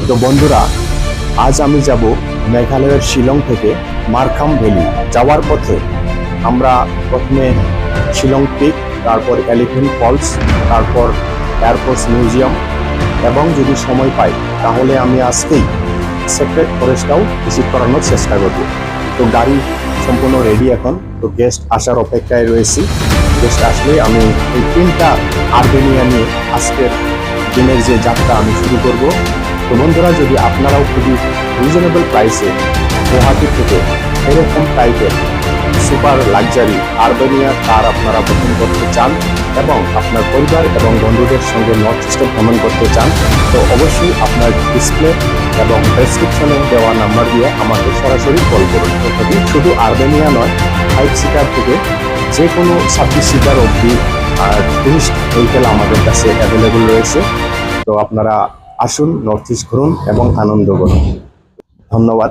তো বন্ধুরা, আজ আমি যাব মেঘালয়ের শিলং থেকে মারখাম ভ্যালি। যাওয়ার পথে আমরা প্রথমে শিলং পিক, তারপর এলিফ্যান্ট ফলস, তারপর এয়ারফোর্স মিউজিয়াম এবং যদি সময় পাই তাহলে আমি আজকেই সেক্রেট ফরেস্টটাও ভিজিট করানোর চেষ্টা করব। তো গাড়ি সম্পূর্ণ রেডি এখন, তো গেস্ট আসার অপেক্ষায় রয়েছি। গেস্ট আসলে আমি এই 3টা আরবেনিয়া নিয়ে আজকের দিনের যে যাত্রা আমি শুরু করব। তো বন্ধুরা, যদি আপনারাও খুবই রিজনেবল প্রাইসে গুয়াহাটি থেকে এরকম টাইপের সুপার লাক্সারি আরবেনিয়া কার আপনারা বুকিং করতে চান এবং আপনার পরিবার এবং বন্ধুদের সঙ্গে নর্থ ইস্টে ভ্রমণ করতে চান, তো অবশ্যই আপনার ডিসপ্লে এবং ডেসক্রিপশনে দেওয়া নাম্বার দিয়ে আমাকে সরাসরি কল করুন। তবে শুধু আরবেনিয়া নয়, 5 সিটার থেকে যে কোনো 26 সিটার অবধি টুরিস্ট ভেহিকেল আমাদের কাছে অ্যাভেলেবল রয়েছে। তো আপনারা আসুন, নর্থ ইস্ট ঘুরুন এবং আনন্দ করুন। ধন্যবাদ।